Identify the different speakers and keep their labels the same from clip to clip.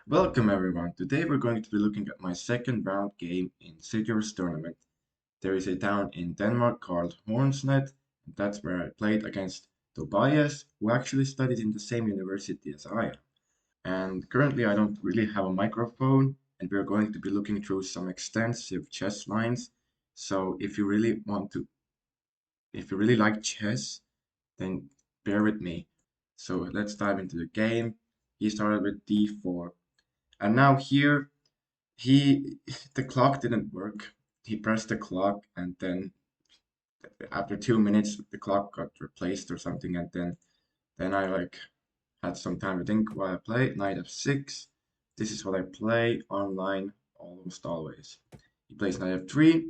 Speaker 1: Welcome everyone. Today we're going to be looking at my second round game in Sigur's tournament. There is a town in Denmark called Hornsnet, and that's where I played against Tobias, who actually studies in the same university as I am. And currently I don't really have a microphone, and we're going to be looking through some extensive chess lines. So if you really like chess, then bear with me. So let's dive into the game. He started with d4. And now here he the clock didn't work. He pressed the clock and then after 2 minutes the clock got replaced or something, and then I had some time to think while I play. Knight f6. This is what I play online almost always. He plays knight f3.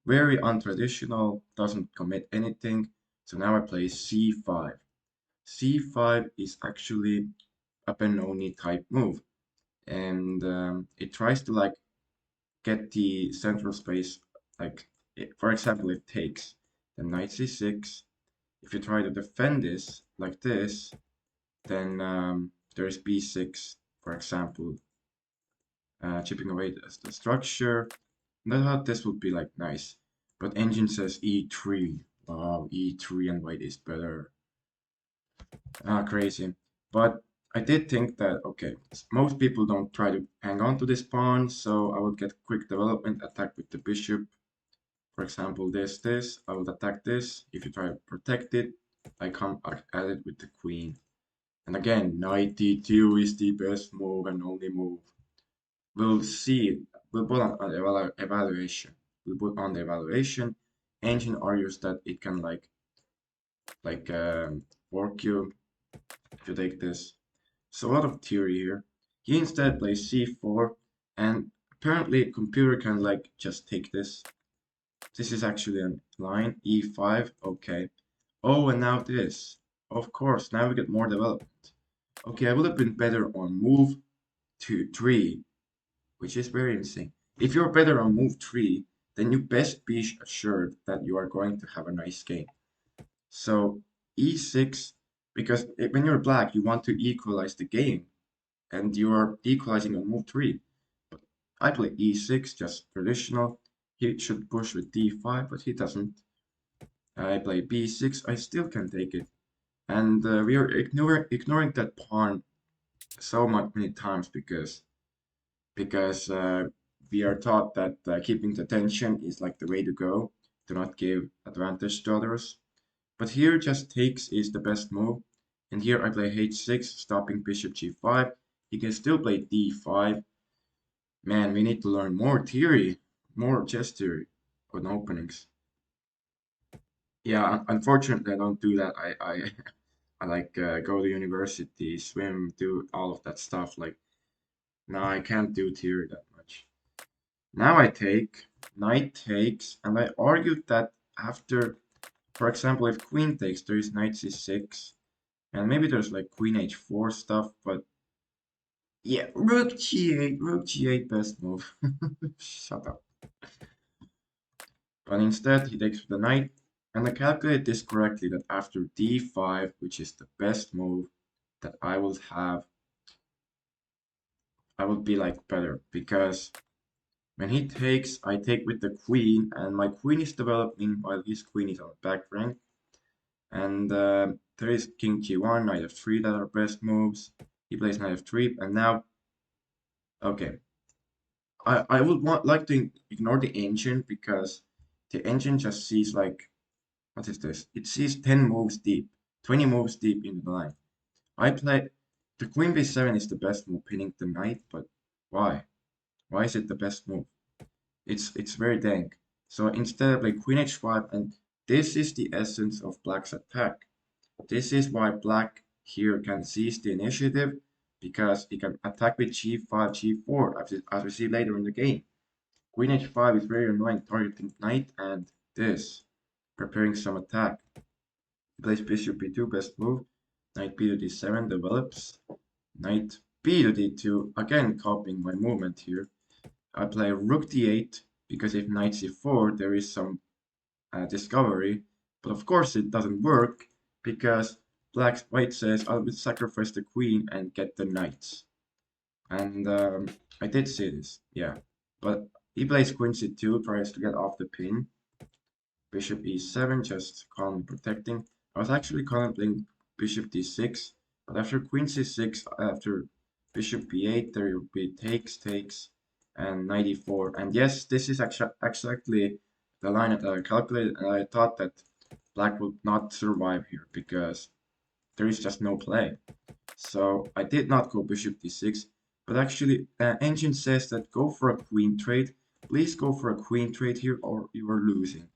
Speaker 1: Very untraditional, doesn't commit anything. So now I play c5. c5 is actually a Benoni type move, and it tries to get the central space, for example, it takes the knight c6. If you try to defend this like this, then there's b6, for example, chipping away the structure. And I thought this would be like nice, but engine says e3. Wow, e3 and white is better. Crazy. But I did think that, okay, most people don't try to hang on to this pawn, so I would get quick development, attack with the bishop. For example, this, I would attack this. If you try to protect it, I come at it with the queen. And again, knight d2 is the best move and only move. We'll see. We'll put on evaluation. We'll put on the evaluation. Engine argues that it can fork you if you take this. So a lot of theory here. He instead plays c4, and apparently computer can just take this. This is actually a line, e5, okay. Oh, and now this. Of course, now we get more development. Okay, I would have been better on move to 3, which is very insane. If you're better on move 3, then you best be assured that you are going to have a nice game. So e6, because when you're black, you want to equalize the game, and you are equalizing on move 3. But I play e6, just traditional. He should push with d5, but he doesn't. I play b6, I still can take it. And we are ignoring that pawn so many times because we are taught that keeping the tension is like the way to go, to not give advantage to others. But here just takes is the best move. And here I play h6, stopping bishop g5. He can still play d5. Man, we need to learn more theory, more chess theory on openings. Yeah, unfortunately, I don't do that. I go to university, swim, do all of that stuff. No, I can't do theory that much. Now I take, knight takes, and I argued that after, for example, if queen takes, there is knight c6, and maybe there's like queen h4 stuff, but yeah, rook g8, best move. Shut up. But instead, he takes with the knight, and I calculate this correctly that after d5, which is the best move, that I will have, I will be like better, because when he takes, I take with the queen, and my queen is developing while his queen is on the back rank. And there is king g1, knight f3 that are best moves. He plays knight f3, and now, okay, I would like to ignore the engine because the engine just sees what is this? It sees 10 moves deep, 20 moves deep in the line. I play the queen b7 is the best move, pinning the knight, but why? Why is it the best move? It's very dank. So instead I play queen h5, and this is the essence of black's attack. This is why black here can seize the initiative, because he can attack with g5, g4, as we see later in the game. Queen h5 is very annoying, targeting knight and this, preparing some attack. He plays bishop b2, best move. Knight b to d7 develops. Knight b to d2, again copying my movement here. I play rook d8, because if knight c4, there is some discovery. But of course it doesn't work, because white says I will sacrifice the queen and get the knights. And I did see this, yeah. But he plays queen c2, tries to get off the pin. Bishop e7, just calmly protecting. I was actually contemplating bishop d6, but after queen c6, after bishop b8, there will be takes, and knight e4. And yes, this is exactly the line that I calculated, and I thought that black would not survive here because there is just no play. So I did not go bishop d6, but actually engine says that go for a queen trade. Please go for a queen trade here or you are losing.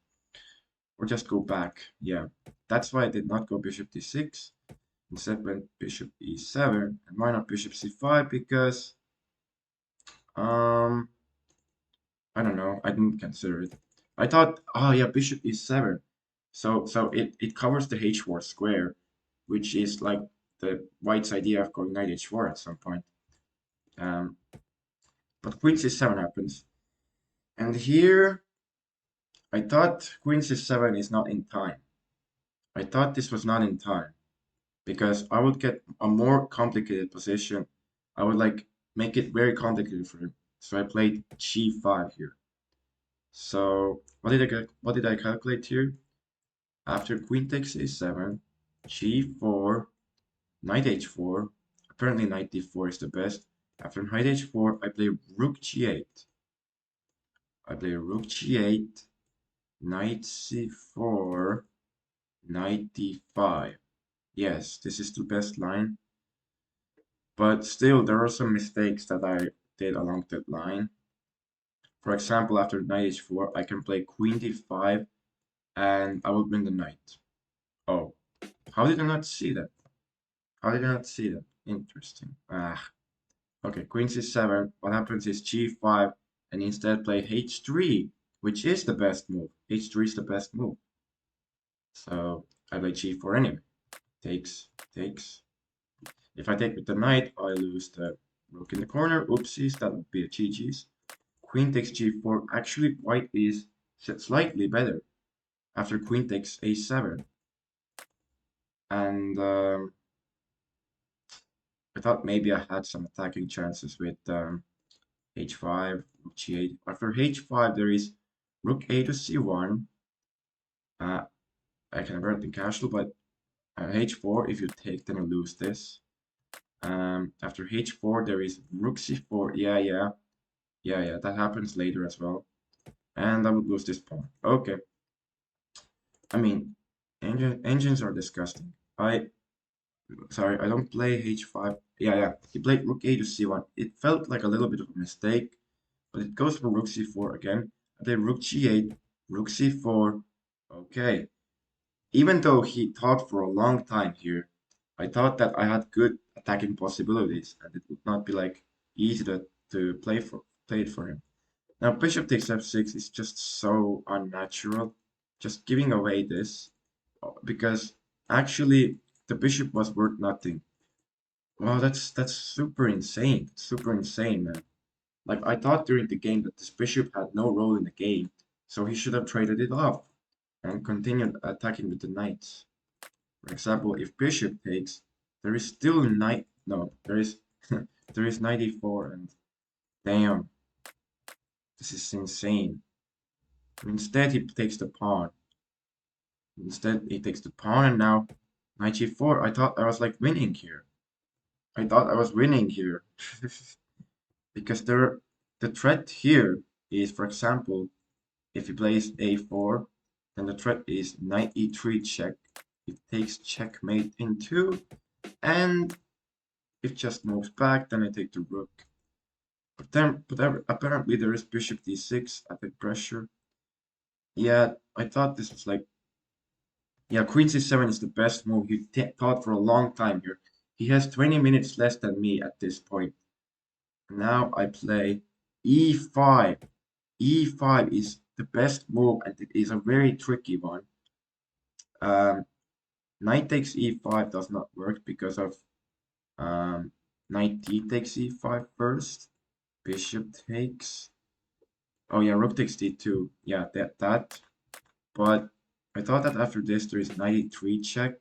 Speaker 1: Or just go back. Yeah, that's why I did not go bishop d6. Instead went bishop e7. And why not bishop c5? Because, I don't know, I didn't consider it. I thought, oh yeah, bishop e7. So it covers the h4 square, which is like the white's idea of going knight h4 at some point. Um, but queen c7 happens. And here, I thought queen c7 is not in time. I thought this was not in time because I would get a more complicated position. I would like make it very complicated for him. So I played g5 here. So what did I calculate here? After queen takes a7, g4, knight h4. Apparently knight d4 is the best. After knight h4, I play rook g8. I play rook g8, knight c4, knight d5. Yes, this is the best line. But still, there are some mistakes that I did along that line. For example, after knight h4, I can play queen d5 and I will win the knight. Oh, how did I not see that? How did I not see that? Interesting. Ah, okay, queen c7. What happens is g5 and instead play h3, which is the best move. h3 is the best move. So I play g4 anyway. Takes. If I take with the knight, I lose the rook in the corner. Oopsies, that would be a GG's. Queen takes g4. Actually, white is slightly better after queen takes a7. And I thought maybe I had some attacking chances with h5, rook g8. After h5, there is rook a to c1. I can avert the castle, but h4, if you take, then you lose this. After h4, there is rook c4. Yeah, that happens later as well. And I would lose this pawn. Okay. I mean, engines are disgusting. Sorry, I don't play h5. Yeah. He played rook a to c1. It felt like a little bit of a mistake, but it goes for rook c4 again. I play rook g8, rook c4. Okay. Even though he thought for a long time here, I thought that I had good attacking possibilities, and it would not be like easy to play it for him. Now bishop takes f6 is just so unnatural. Just giving away this because actually the bishop was worth nothing. Wow, that's super insane. Super insane, man. Like I thought during the game that this bishop had no role in the game, so he should have traded it off and continued attacking with the knights. For example, if bishop takes, there is still knight. No, there is there is knight e4 and damn, this is insane. Instead, he takes the pawn. Instead, he takes the pawn, and now knight g4. I thought I was like winning here. I thought I was winning here. Because the threat here is, for example, if he plays a4, then the threat is knight e3 check. It takes checkmate in 2, and it just moves back, then I take the rook. But apparently there is bishop d6 at the pressure. Yeah, I thought this was like, yeah, queen c7 is the best move he thought for a long time here. He has 20 minutes less than me at this point. Now I play e5. e5 is the best move, and it is a very tricky one. Um, Knight takes e5 does not work because of knight d takes e5 first. Bishop takes. Oh yeah, rook takes d2. Yeah, that. But I thought that after this there is knight e3 check.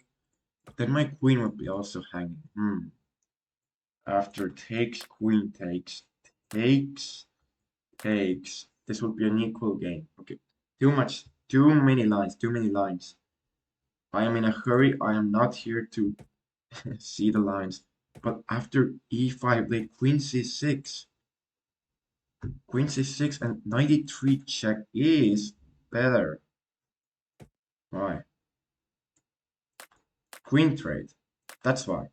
Speaker 1: Then my queen would be also hanging. After takes, queen takes, takes, takes. This would be an equal game. Okay, too many lines, too many lines. I am in a hurry. I am not here to see the lines. But after e5, played queen c6. Queen c6 and 93 check is better. Why? Queen trade. That's why.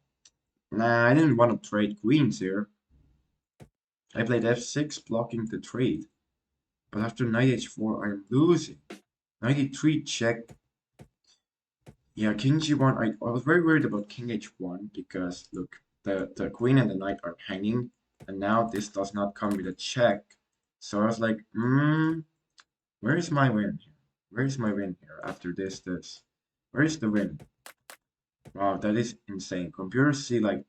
Speaker 1: Nah, I didn't want to trade queens here. I played f6 blocking the trade. But after knight h4, I'm losing. 93 check. Yeah, king g1. I was very worried about king h1 because, look, the queen and the knight are hanging. And now this does not come with a check. So I was like, where is my win here? Where is my win here after this? Where is the win? Wow, that is insane. Computers see like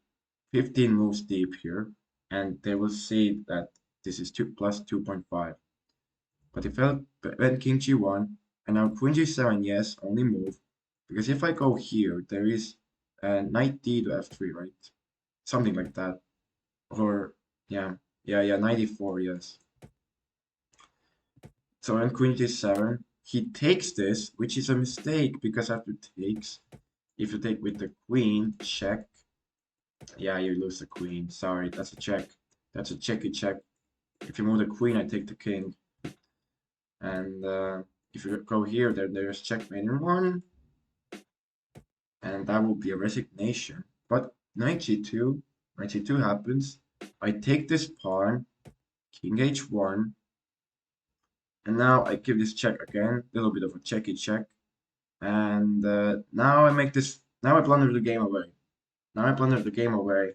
Speaker 1: 15 moves deep here, and they will see that this is 2 plus 2.5. But if I went king g1, and now queen g7, yes, only move. Because if I go here, there is knight d to f3, right? Something like that. Or, yeah, 94, yes. So on queen g7, he takes this, which is a mistake, because after takes, if you take with the queen, check, yeah, you lose the queen. Sorry, that's a check. That's a checky check. If you move the queen, I take the king. And if you go here, there's checkmate in one. And that will be a resignation. But knight g2, knight g2 happens. I take this pawn, king h1. And now I give this check again. A little bit of a checky check. And now I make this, now I blunder the game away. Now I blunder the game away.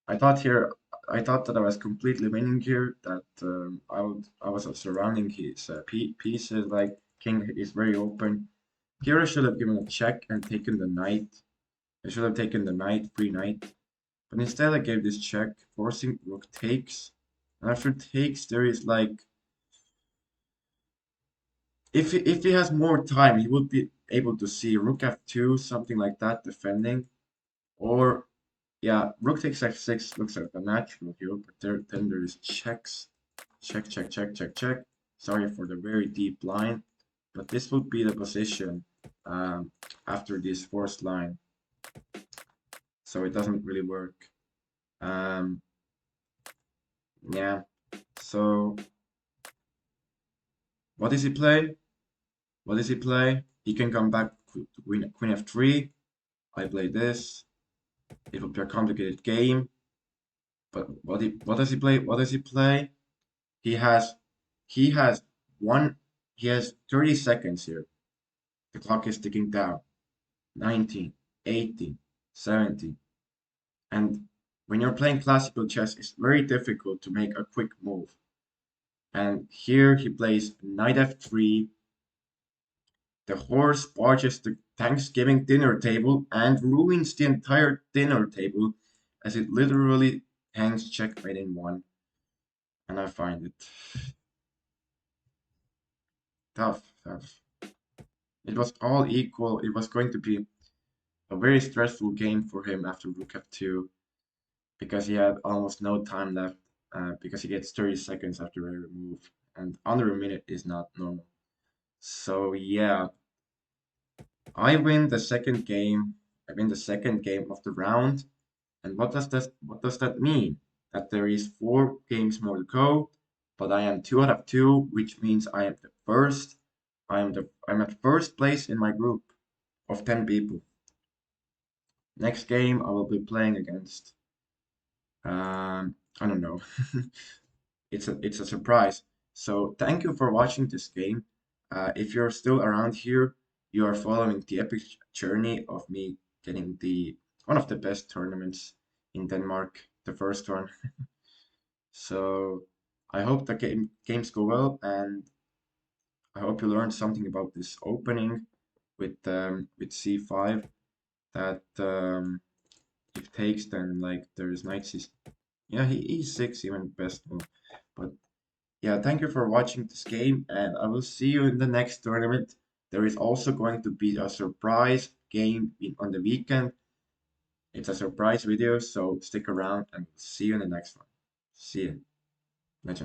Speaker 1: I thought that I was completely winning here, that I was surrounding his pieces, like king is very open. Here I should have given a check and taken the knight. I should have taken the knight, free knight. But instead I gave this check, forcing rook takes. And after takes, there is like, if he has more time, he would be able to see rook f2, something like that, defending. Or, yeah, rook takes f6 looks like a natural here, but then there is checks. Check, check, check, check, check. Sorry for the very deep line, but this would be the position after this forced line. So it doesn't really work. Yeah, so what does he play? What does he play? He can come back to queen f3. I play this. It will be a complicated game. But what does he play? What does he play? He has he has he has 30 seconds here. The clock is ticking down. 19, 18, 17. And when you're playing classical chess, it's very difficult to make a quick move. And here he plays knight f3. The horse barges the Thanksgiving dinner table and ruins the entire dinner table as it literally hangs checkmate in one. And I find it tough. It was all equal. It was going to be a very stressful game for him after rook f2 because he had almost no time left because he gets 30 seconds after every move, and under a minute is not normal. So yeah, I win the second game. I win the second game of the round. And what does that mean? That there is 4 games more to go, but I am 2 out of 2, which means I am the first. I'm at first place in my group of 10 people. Next game I will be playing against. I don't know. It's a surprise. So thank you for watching this game. If you're still around here, you are following the epic journey of me getting the one of the best tournaments in Denmark, the first one. So I hope the games go well, and I hope you learned something about this opening with c5. That if takes, then like there is knight c. Yeah, he e6 even best move, but. Yeah, thank you for watching this game, and I will see you in the next tournament. There is also going to be a surprise game on the weekend. It's a surprise video, so stick around and see you in the next one. See ya.